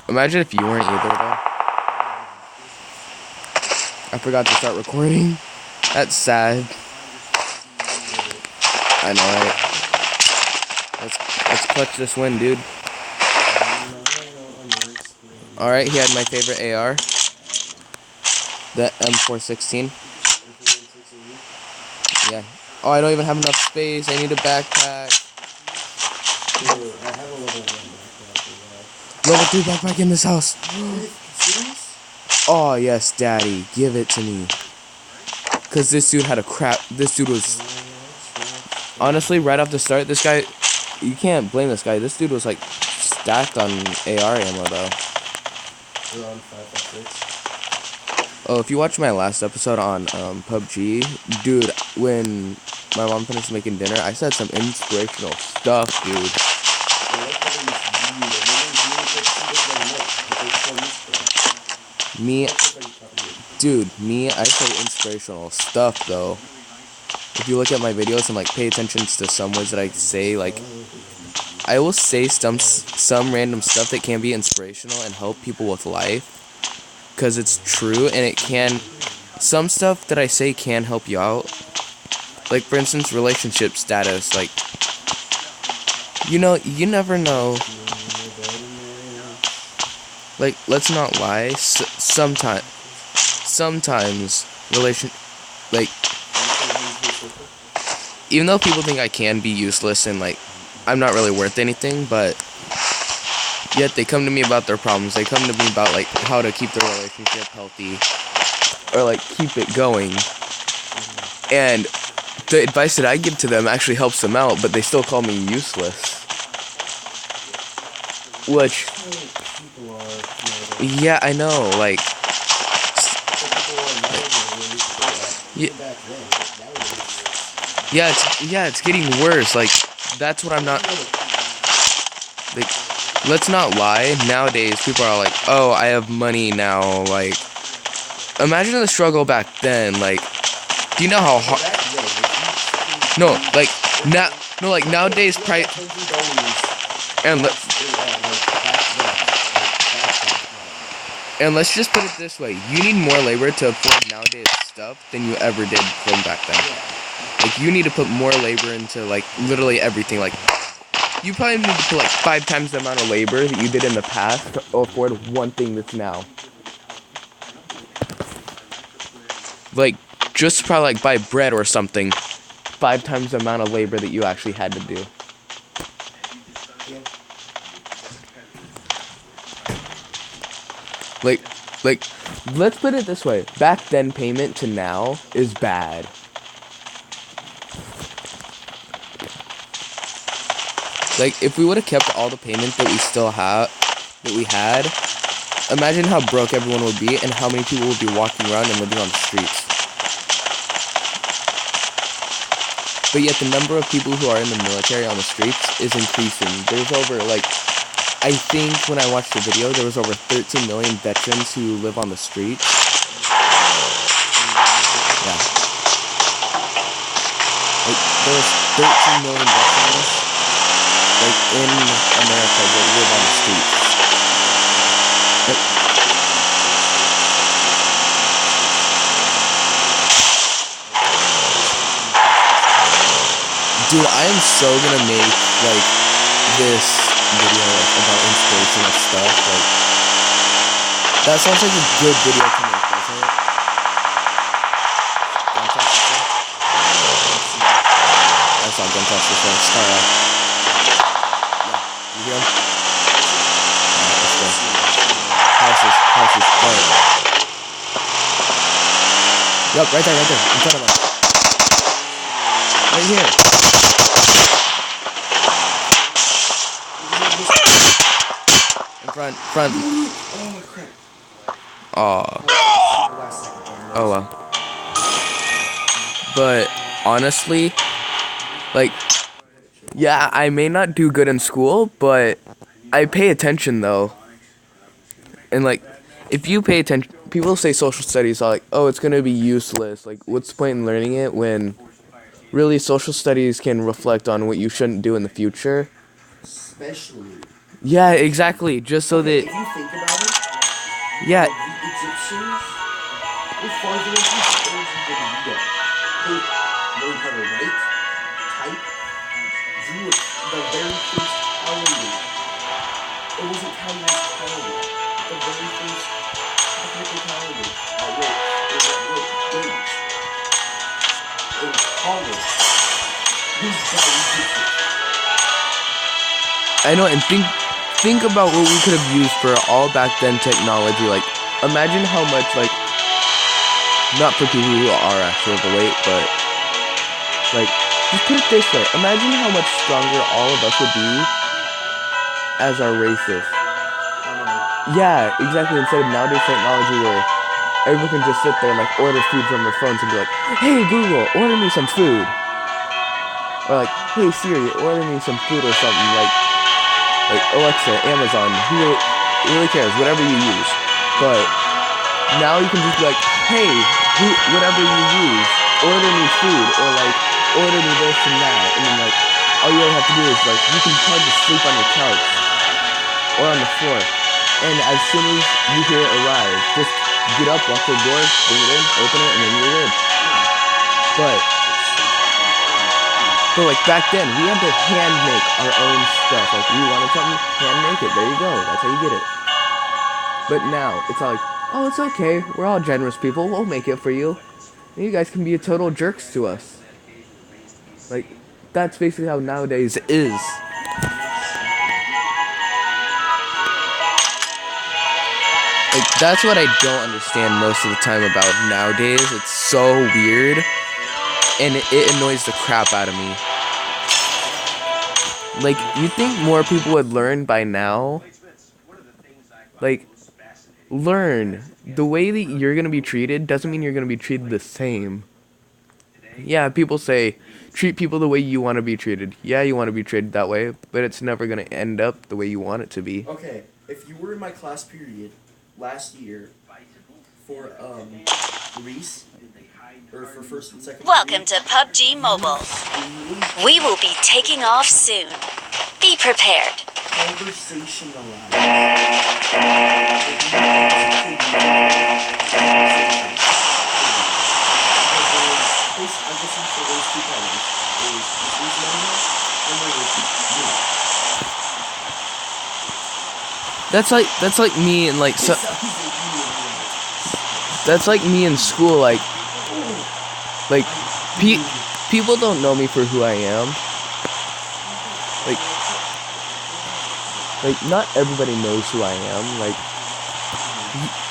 Imagine if you weren't either, though. I forgot to start recording. That's sad. I know, right? Let's clutch this win, dude. Alright, he had my favorite AR. The M416. Yeah. Oh, I don't even have enough space. I need a backpack. Dude, I have a level 1 backpack. Level 3 backpack in this house. Serious? Oh, yes, daddy. Give it to me. Because this dude had a crap. This dude was. Honestly, right off the start, this guy. You can't blame this guy. This dude was like stacked on AR ammo, though. We're on 556. Oh, if you watched my last episode on Pubg, dude, when my mom finished making dinner, I said some inspirational stuff, dude. Me, I say inspirational stuff, though. If you look at my videos and, like, pay attention to some words that I say, like, I will say some random stuff that can be inspirational and help people with life. Because it's true, and it can... Some stuff that I say can help you out. Like, for instance, relationship status. Like, you know, you never know. Like, let's not lie. Sometimes, like, even though people think I can be useless and, like, I'm not really worth anything, but yet they come to me about their problems. They come to me about, like, how to keep their relationship healthy or, like, keep it going. And the advice that I give to them actually helps them out, but they still call me useless. Which, yeah, I know, like, yeah, it's getting worse. Like, that's what I'm not, like, let's not lie. Nowadays, people are like, oh, I have money now. Like, imagine the struggle back then. Like, do you know how hard? No, like, nowadays, and let's just put it this way: you need more labor to afford nowadays stuff than you ever did from back then. Like, you need to put more labor into, like, literally everything. Like, you probably need to put, like, 5 times the amount of labor that you did in the past to afford one thing that's now. Like, just probably, like, buy bread or something. 5 times the amount of labor that you actually had to do. Like, let's put it this way. Back then, payment to now is bad. Like, if we would have kept all the payment that we had, imagine how broke everyone would be and how many people would be walking around and living on the streets. But yet the number of people who are in the military on the streets is increasing. There's over, like, I think when I watched the video, there was over 13 million veterans who live on the streets. Yeah. Like, there was 13 million veterans, like, in America that live on the streets. Dude, I am so gonna make, like, this video, like, about inspirational stuff. Like, that sounds like a good video to make, doesn't it? I saw gunshots before. Scar. Yeah, you hear him? Alright, let's go. Houses, quiet. Yup, right there, in front of us. Right here. Front. Oh, crap. Oh well. But honestly, like, yeah, I may not do good in school, but I pay attention though. And, like, if you pay attention, people say social studies are like, oh, it's gonna be useless. Like, what's the point in learning it when really social studies can reflect on what you shouldn't do in the future? Especially Yeah, exactly. Just so Okay, that, if you think about it, yeah, the Egyptians were farther into technology than we are. They learned how to write, type, drew the very first calendar. It wasn't counted as calendar. The very first technical calendar that wrote days in college was by Egyptians. I know. And think about what we could have used for all back then technology. Like, imagine how much, like, not for people who are actually overweight, but like, just put it this way: imagine how much stronger all of us would be as our races. Yeah, exactly. Instead of nowadays technology where everyone can just sit there and like order food from their phones and be like, "Hey Google, order me some food," or like, "Hey Siri, order me some food" or something like Alexa, Amazon. Who really cares? Whatever you use. But now you can just be like, "Hey, whatever you use, order me food," or like, "Order me this and that," and then like, all you really have to do is like, you can probably just sleep on your couch or on the floor. And as soon as you hear it arrive, just get up, walk to the door, bring it in, open it, and then you're good. But like back then, we had to hand make our own stuff. Like you wanted something, hand make it. There you go. That's how you get it. But now it's all like, oh, it's okay. We're all generous people. We'll make it for you. And you guys can be total jerks to us. Like that's basically how nowadays is. Like that's what I don't understand most of the time about nowadays. It's so weird, and it annoys the crap out of me. Like you think more people would learn by now? Like learn the way that you're gonna be treated doesn't mean you're gonna be treated the same. Yeah, people say treat people the way you want to be treated. Yeah, you want to be treated that way, but it's never gonna end up the way you want it to be. Okay, if you were in my class period last year for Greece, or for first and second Welcome period, to Pubg Mobile. We will be taking off soon. Be prepared. conversationalize. I guess for those two colors, there was inspirational and there was me. That's like me and like so. That's like me in school. Like people don't know me for who I am. Like not everybody knows who I am. Like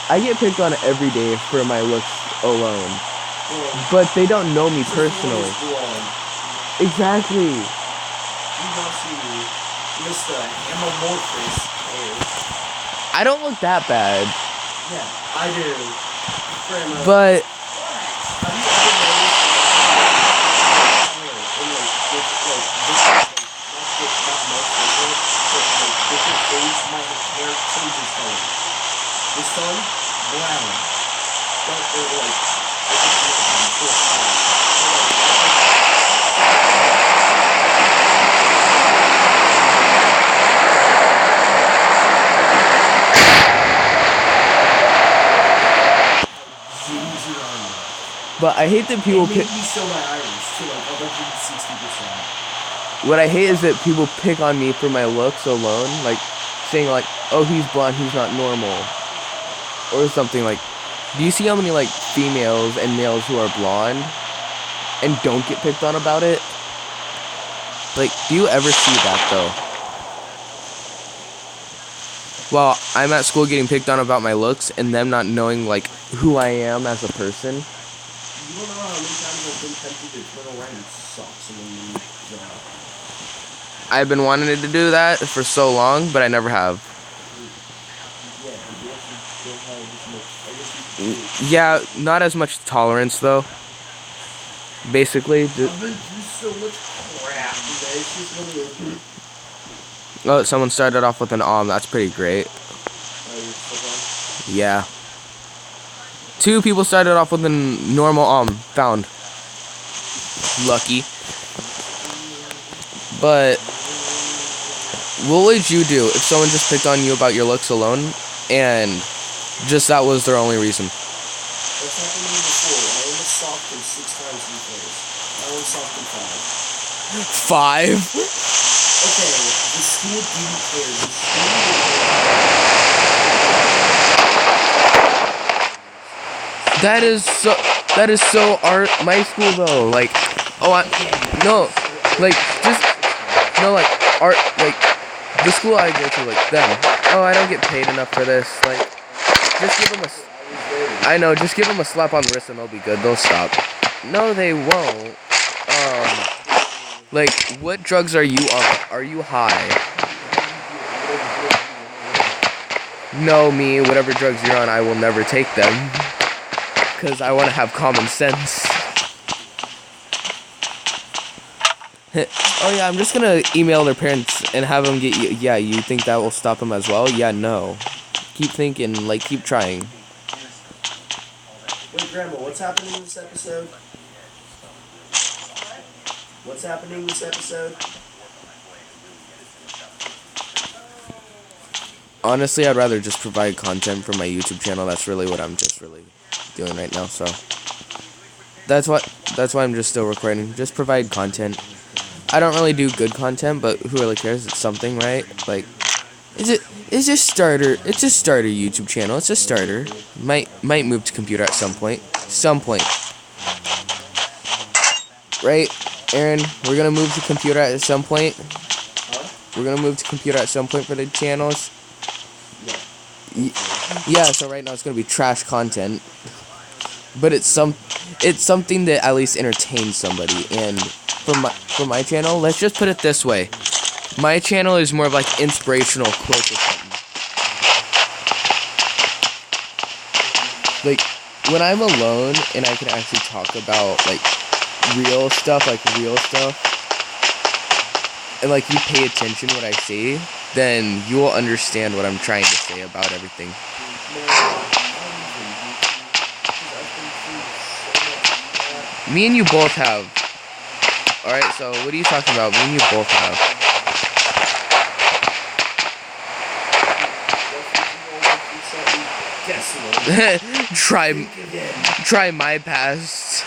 I get picked on every day for my looks alone, but they don't know me personally. Exactly. You don't see Mr. Amorphous hair. I don't look that bad. Yeah, I do. But have you ever noticed different days my hair changes color? This time, brown. Dark or like but I hate that people pick. me show my iris to like 160%. What I hate is that people pick on me for my looks alone, like saying like, "Oh, he's blonde, he's not normal," or something like. Do you see how many like females and males who are blonde and don't get picked on about it? Like, do you ever see that though? Well, I'm at school getting picked on about my looks and them not knowing like who I am as a person. You don't know how many times I've been tempted to turn around and socks in the job. I've been wanting to do that for so long, but I never have. Yeah, not as much tolerance though. Basically. I've been through so much crap today. It's just really. Oh, someone started off with an that's pretty great. Yeah. 2 people started off with a normal found. Lucky. But what would you do if someone just picked on you about your looks alone, and just that was their only reason? That's happened to me before. I almost socked him 6 times in the face. I only socked him 5. 5? Okay, the school didn't care. The school That is so art. My school though, like, no, like art, like the school I go to, like them. Oh, I don't get paid enough for this. Like, just give them just give them a slap on the wrist and they'll be good. They'll stop. No, they won't. Like, what drugs are you on? Are you high? No, me, whatever drugs you're on, I will never take them. Because I want to have common sense. Oh yeah, I'm just gonna email their parents and have them get you. Yeah, you think that will stop them as well? Yeah, no. Keep thinking, like, keep trying. Wait, Grandma, what's happening in this episode? What's happening in this episode? Honestly, I'd rather just provide content for my YouTube channel. That's really what I'm just really doing right now. So that's why I'm just still recording. Just provide content. I don't really do good content, but who really cares? It's something, right? Like, it's a starter YouTube channel. It's a starter. Might move to computer at some point. Right, Aaron? We're gonna move to computer at some point. We're gonna move to computer at some point for the channels. Yeah, so right now it's gonna be trash content, but it's something that at least entertains somebody. And for my channel, let's just put it this way: my channel is more of like inspirational quotes or something. Like, when I'm alone and I can actually talk about like real stuff, and like you pay attention to what I say, then you will understand what I'm trying to say about everything. Me and you both have. Alright, so what are you talking about? Me and you both have. Try my past.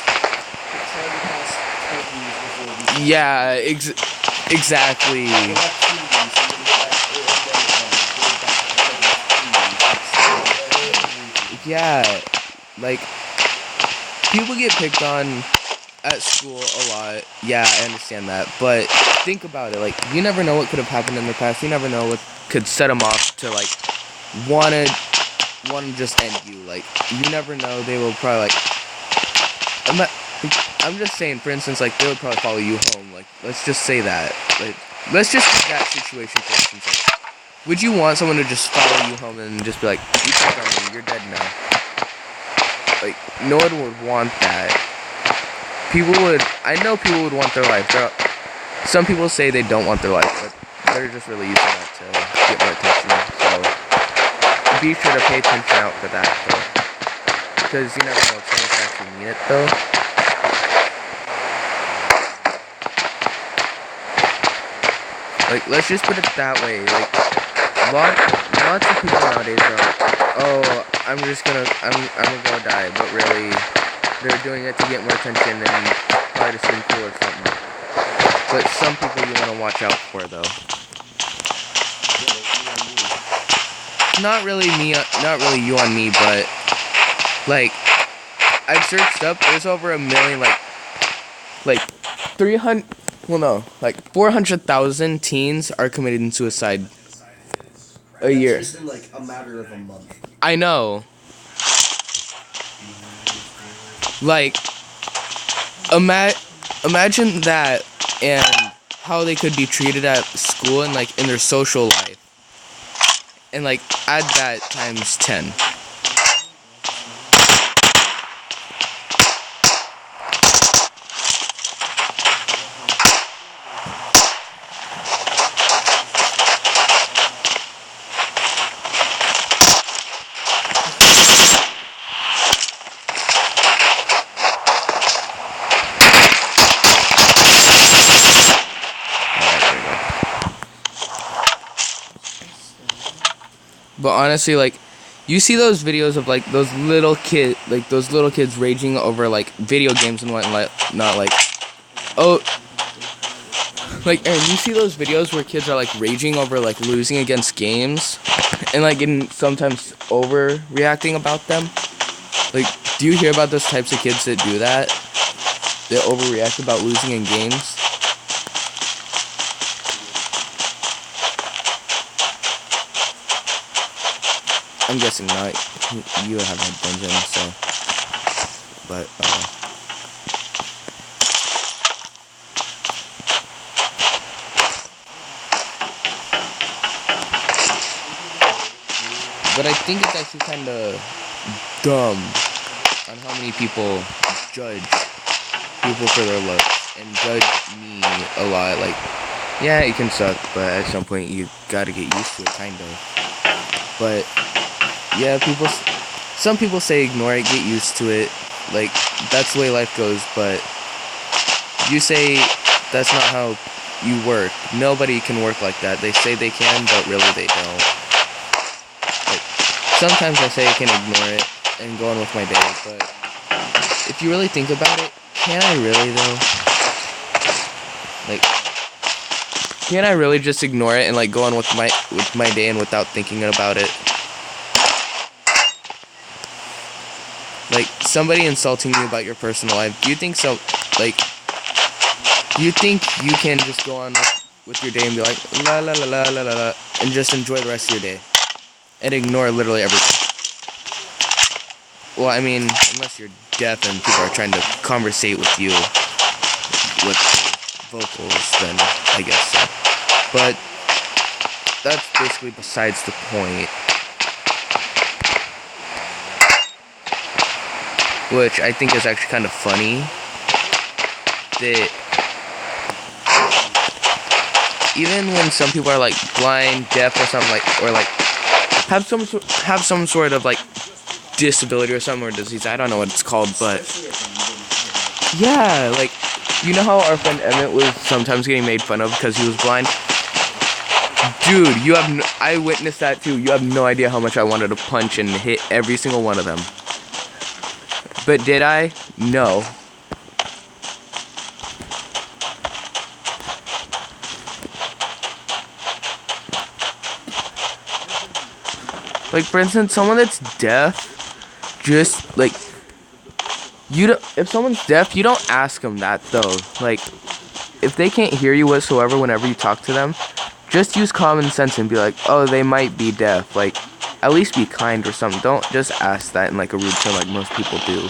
Yeah, exactly. Yeah, like, people get picked on at school a lot. Yeah, I understand that. But think about it. Like, you never know what could have happened in the past. You never know what could set them off to, like, want to just end you. Like, you never know. They will probably, like, I'm just saying, for instance, like, they would probably follow you home. Like, let's just say that. Like, let's just take that situation, for instance. Like, would you want someone to just follow you home and just be like, you picked on me, you're dead now? Like, no one would want that. I know people would want their life. Some people say they don't want their life, but they're just really using that to get more attention. So, be sure to pay attention out for that, though. Because you never know if someone's actually mean it, though. Like, let's just put it that way. Like, lots of people nowadays are like, oh, I'm gonna go die, but really, they're doing it to get more attention and try to seem cool or something. But some people you want to watch out for, though. Not really you on me, but, like, I've searched up, there's over 1 million, like 400,000 teens are committing suicide a year. Just in, like, a matter of a month. I know. Like, imagine that and how they could be treated at school and, like, in their social life. And, like, add that times 10. But honestly, like, you see those videos of like those little kids raging over like video games and whatnot, not like, oh, like, and you see those videos where kids are like raging over like losing against games, and like getting sometimes overreacting about them. Like, do you hear about those types of kids that do that? That overreact about losing in games? I'm guessing not. You haven't had dungeon, so. But, but I think it's actually kind of dumb on how many people judge people for their looks and judge me a lot. Like, yeah, it can suck, but at some point you gotta get used to it, kind of. But yeah, some people say ignore it, get used to it. Like, that's the way life goes, but you say that's not how you work. Nobody can work like that. They say they can, but really they don't. Like, sometimes I say I can ignore it and go on with my day, but if you really think about it, can I really though? Like, can I really just ignore it and like go on with my day and without thinking about it? Like, somebody insulting you about your personal life, do you think you can just go on with your day and be like, la la la la la la la, and just enjoy the rest of your day? And ignore literally everything? Well, I mean, unless you're deaf and people are trying to conversate with you with vocals, then I guess so. But that's basically besides the point. Which I think is actually kind of funny that even when some people are like blind, deaf, or something, like, or like have some sort of like disability or something, or disease, I don't know what it's called, but yeah, like, you know how our friend Emmett was sometimes getting made fun of because he was blind? Dude, I witnessed that too. You have no idea how much I wanted to punch and hit every single one of them. But did I? No. Like, for instance, someone that's deaf, just like, if someone's deaf, you don't ask them that though. Like, if they can't hear you whatsoever whenever you talk to them, just use common sense and be like, oh, they might be deaf. Like, at least be kind or something. Don't just ask that in like a rude tone like most people do.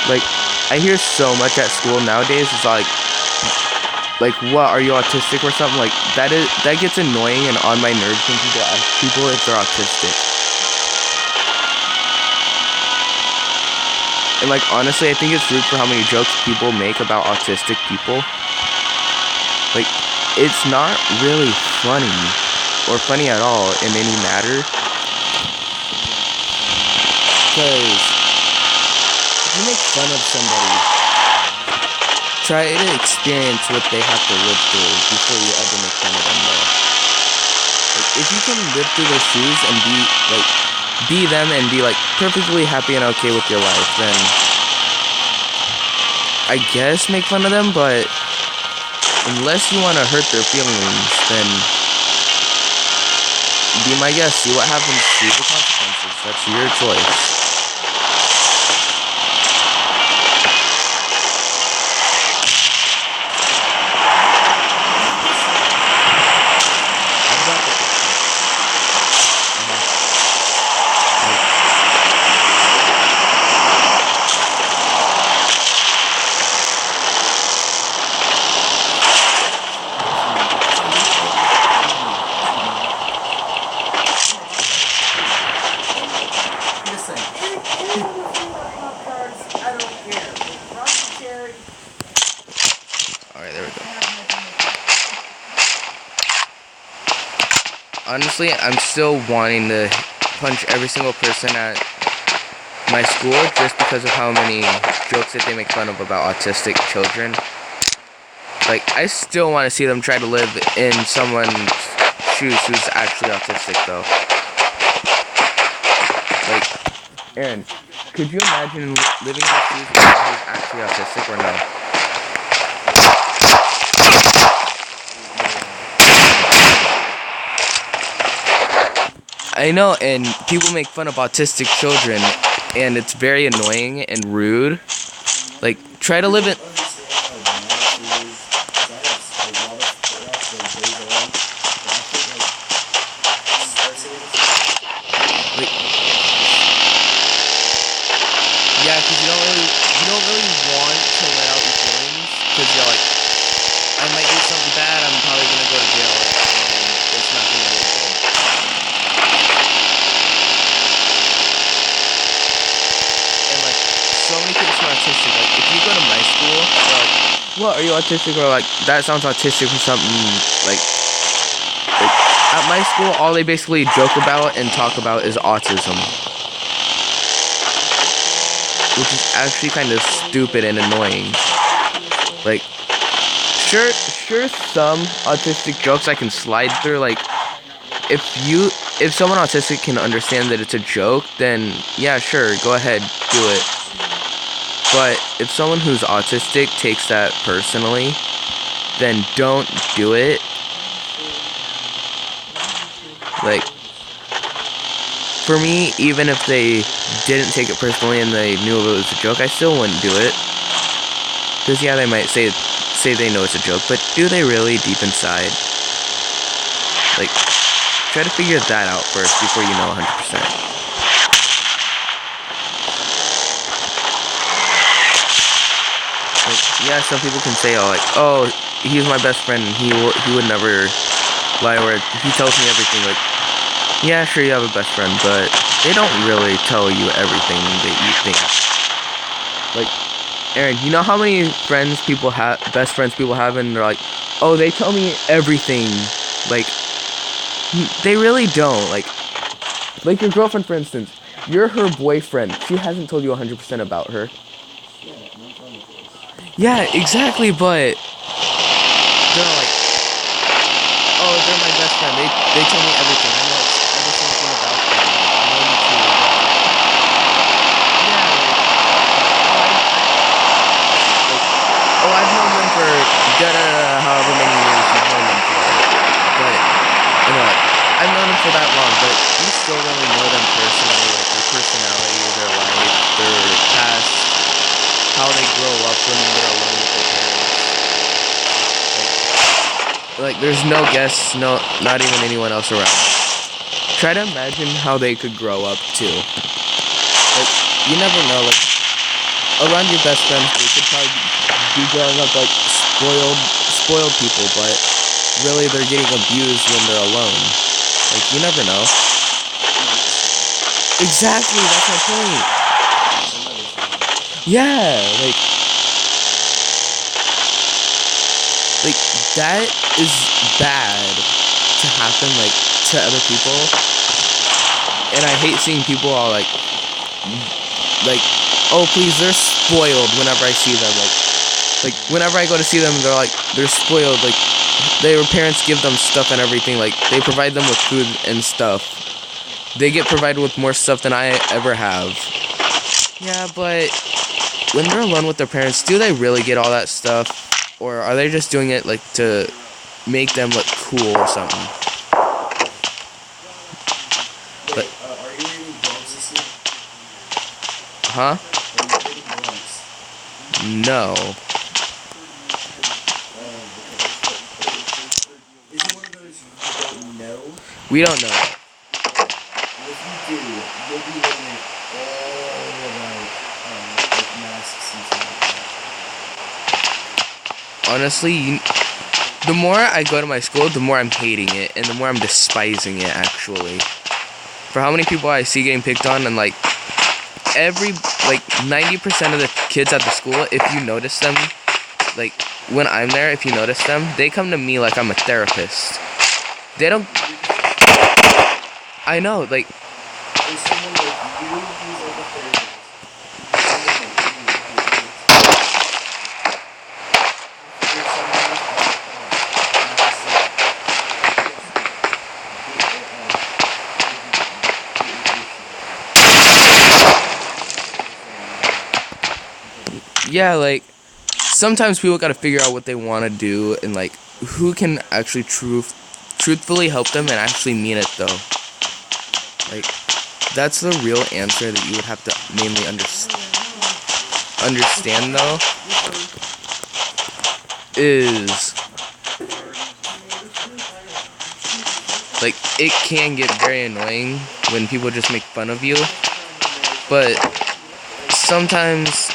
Like, I hear so much at school nowadays. It's like, what, are you autistic or something? Like, that gets annoying and on my nerves when people ask people if they're autistic. And like, honestly, I think it's rude for how many jokes people make about autistic people. Like, it's not really funny or funny at all in any matter. Because if you make fun of somebody, try to experience what they have to live through before you ever make fun of them, though. Like, if you can live through their shoes and be them and be like perfectly happy and okay with your life, then I guess make fun of them. But unless you want to hurt their feelings, then be my guest. See what happens. See the consequences. That's your choice. Alright, there we go. Honestly, I'm still wanting to punch every single person at my school just because of how many jokes that they make fun of about autistic children. Like, I still want to see them try to live in someone's shoes who's actually autistic, though. Like, Aaron, could you imagine living in the shoes of someone who's actually autistic or no? I know, and people make fun of autistic children, and it's very annoying and rude. Like, try to live in... Yeah, because you don't really want to let out your feelings, because you're like, I might do something bad, I'm probably gonna go to jail, and it's not gonna be good. And like, so many kids are autistic. Like, if you go to my school, they're like, what, are you autistic? Or like, that sounds autistic or something. Like at my school, all they basically joke about and talk about is autism. Which is actually kind of stupid and annoying. Like, sure, some autistic jokes I can slide through. Like, if someone autistic can understand that it's a joke, then yeah, sure, go ahead, do it. But if someone who's autistic takes that personally, then don't do it. Like, for me, even if they didn't take it personally and they knew it was a joke, I still wouldn't do it. Because yeah, they might say they know it's a joke, but do they really deep inside? Like, try to figure that out first before you know 100%. Like, yeah, some people can say, oh, he's my best friend, and he would never lie, or he tells me everything. Like, yeah, sure, you have a best friend, but they don't really tell you everything that you think. Like, Aaron, you know how many best friends people have, and they're like, oh, they tell me everything. Like, they really don't. Like your girlfriend, for instance, you're her boyfriend. She hasn't told you 100% about her. Yeah, exactly, but they're like, oh, they're my best friend. They tell me everything. I know every single thing about them. I know you too. Yeah, I've known them for however many years you've known them for. But, you know, I've known them for that long, but you still really know them personally, like their personality, their life, their past, how they grow up when they're alone with their parents. Like there's no guests, not even anyone else around. Try to imagine how they could grow up too. Like, you never know, like, around your best friends, they could probably be growing up like spoiled people, but really they're getting abused when they're alone. Like, you never know. Exactly, that's my point. Yeah, like that is bad to happen, like, to other people. And I hate seeing people all like, oh please, they're spoiled whenever I see them. Like whenever I go to see them, they're spoiled. Like, their parents give them stuff and everything. Like, they provide them with food and stuff. They get provided with more stuff than I ever have. Yeah, but when they're alone with their parents, do they really get all that stuff? Or are they just doing it, like, to make them look cool or something? But, Are you reading blogs this year? huh? Are you reading blogs? No. Is it one of those you don't know? We don't know. If you do, you'll be learning all about like masks and stuff like that. Honestly, the more I go to my school, the more I'm hating it, and the more I'm despising it, actually. For how many people I see getting picked on, and, like, 90% of the kids at the school, if you notice them, like, when I'm there, if you notice them, they come to me like I'm a therapist. They don't... I know, like... There's someone like you who's like a therapist. Someone like you who's yeah, like, sometimes people gotta figure out what they want to do, and like, who can actually truthfully help them and actually mean it though. Like, that's the real answer that you would have to mainly understand though, is like, it can get very annoying when people just make fun of you, but sometimes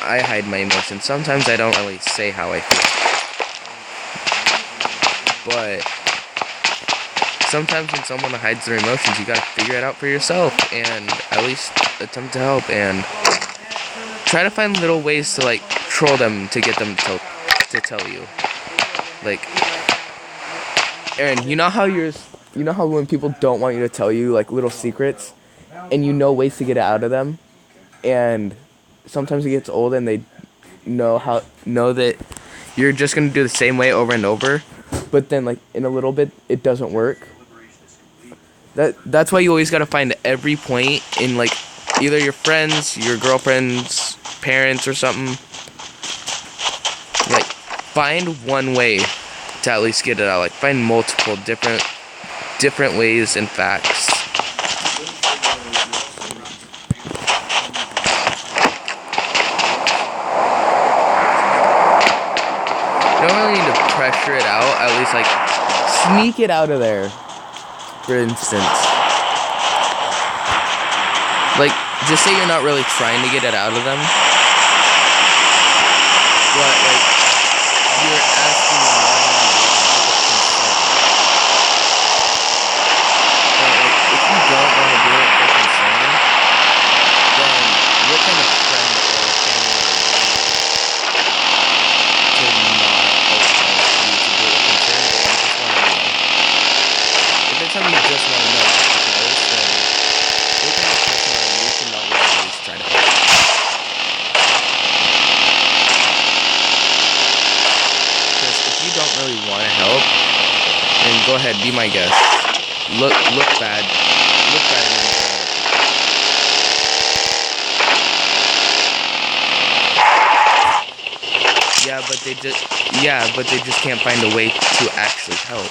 I hide my emotions. Sometimes I don't really say how I feel. But sometimes when someone hides their emotions, you gotta figure it out for yourself and at least attempt to help and try to find little ways to like troll them to get them to tell you. Like, Aaron, you know how when people don't want you to tell you like little secrets and you know ways to get it out of them, and sometimes it gets old and they know that you're just gonna do the same way over and over, but then like in a little bit it doesn't work. That's why you always gotta find every point in like either your friends, your girlfriend's parents or something. Like, find one way to at least get it out. Like, find multiple different ways and facts. You don't really need to pressure it out. At least like sneak it out of there. For instance, like, just say you're not really trying to get it out of them, but like you're asking them but like if you don't want to do it for concern, then what kind of friend or family are you to not allow you to do it with concern, but you just want to know? If it's something you just want to know just because, then what kind of person are you to not really at least try to help? Because if you don't really want to help, then go ahead, be my guest. Look bad. Look bad and then but they just can't find a way to actually help.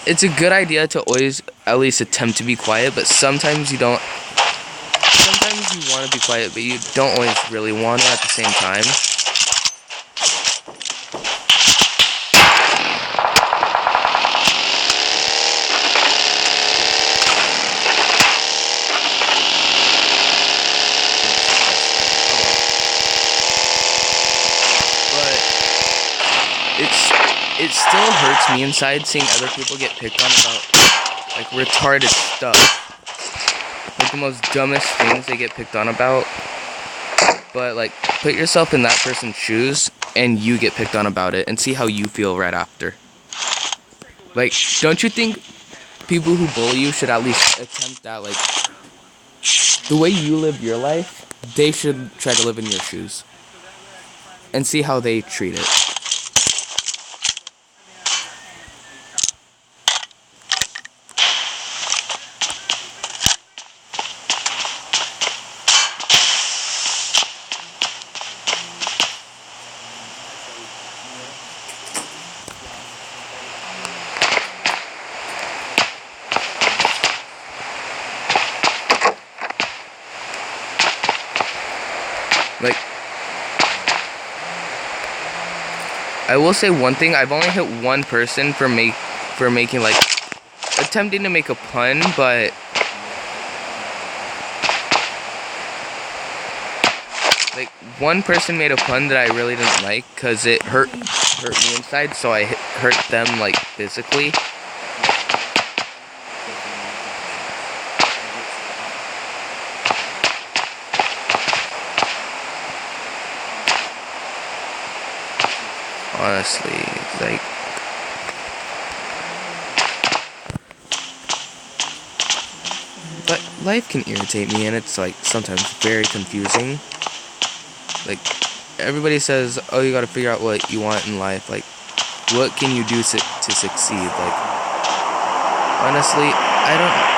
It's a good idea to always at least attempt to be quiet, but sometimes you don't. Sometimes you want to be quiet, but you don't always really want to at the same time. It still hurts me inside seeing other people get picked on about like retarded stuff, like the most dumbest things they get picked on about. But like, put yourself in that person's shoes and you get picked on about it and see how you feel right after. Like, don't you think people who bully you should at least attempt that? Like, the way you live your life, they should try to live in your shoes and see how they treat it. Like, I will say one thing, I've only hit one person for making like attempting to make a pun, but like one person made a pun that I really didn't like because it hurt me inside, so I hurt them like physically. Honestly, like, but life can irritate me, and it's like sometimes very confusing. Like, everybody says, oh, you gotta figure out what you want in life. Like, what can you do to succeed? Like, honestly, I don't.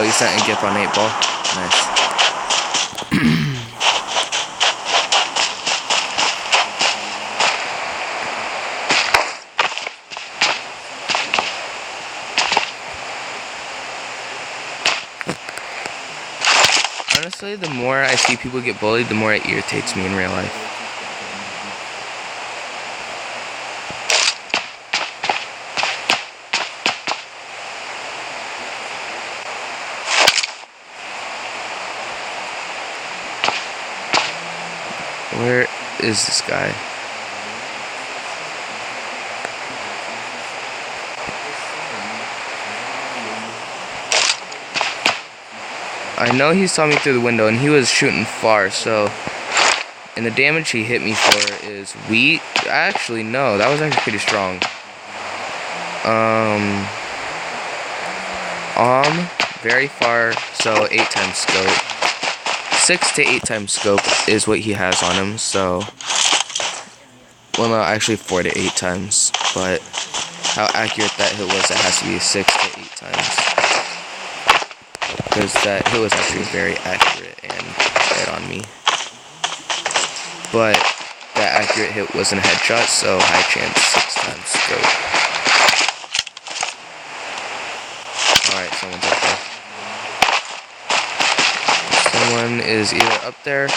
you sent a GIF on 8 Ball. Nice. Honestly, the more I see people get bullied, the more it irritates me in real life. Where is this guy? I know he saw me through the window and he was shooting far, so... And the damage he hit me for is weak. Actually, no, that was actually pretty strong. Very far, so 8 times scope. 6 to 8 times scope is what he has on him, so... Well, no, actually 4 to 8 times, but how accurate that hit was, it has to be 6 to 8 times. Because that hit was actually very accurate and right on me. But that accurate hit wasn't a headshot, so high chance 6 times scope. Alright, someone's up there. Someone is either up there,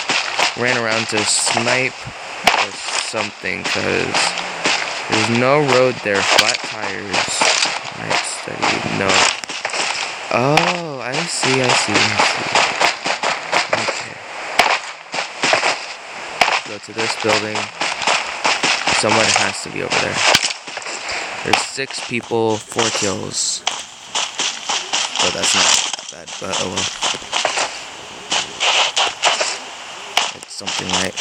ran around to snipe, or something, because there's no road there. Flat tires. Night study. No. Oh, I see. Okay. Go to this building. Someone has to be over there. There's 6 people, 4 kills. Oh, that's not bad, but oh well. It's something, right?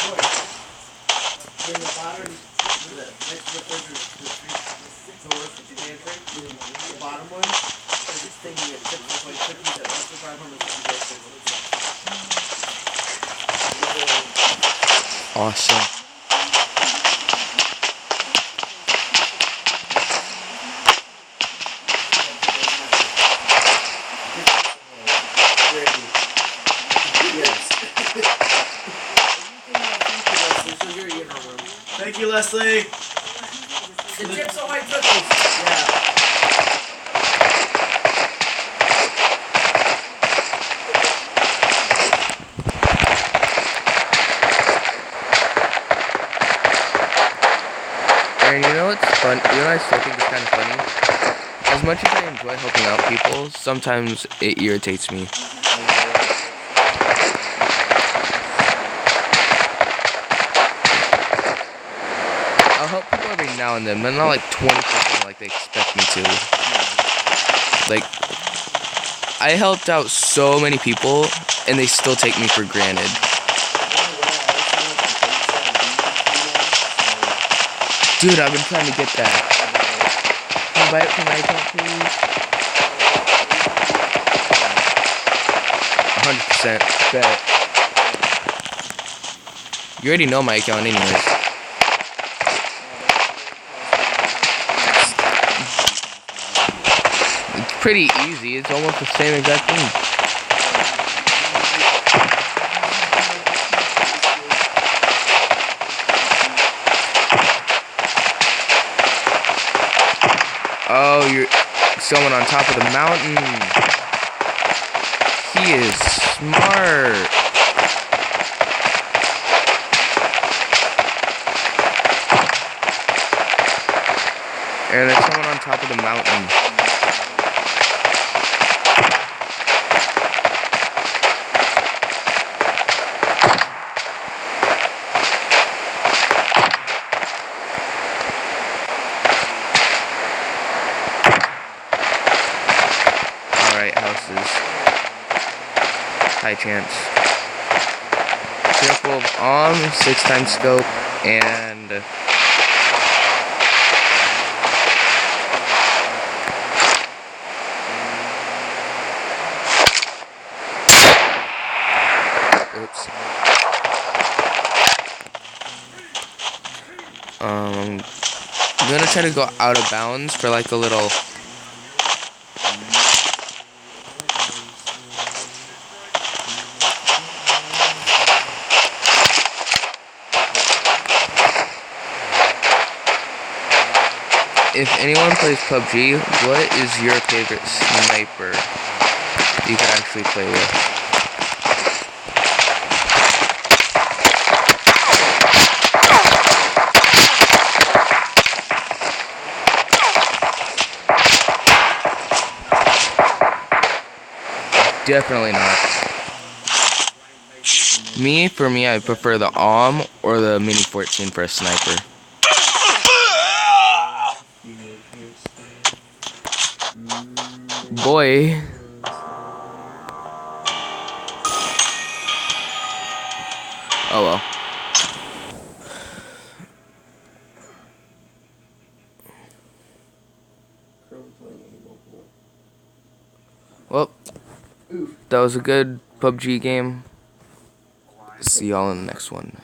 Awesome. Thank you, Leslie. The chips are white cookies. Yeah. And you know what's fun? You know what I still think is kind of funny? As much as I enjoy helping out people, sometimes it irritates me. I'll help people every now and then, but not like 20% like they expect me to. Like, I helped out so many people, and they still take me for granted. Dude, I've been trying to get that. Can I buy it from my account, please? 100% bet. You already know my account anyways. It's pretty easy. It's almost the same exact thing. Oh, you're someone on top of the mountain. He is smart. And there's someone on top of the mountain. Houses. High chance. Careful of 6 times scope and oops. I'm gonna try to go out of bounds for like a little if anyone plays PUBG, what is your favorite sniper you can actually play with? Definitely not. For me, I prefer the AUM or the Mini 14 for a sniper. Boy. Oh well. Well, that was a good PUBG game. See y'all in the next one.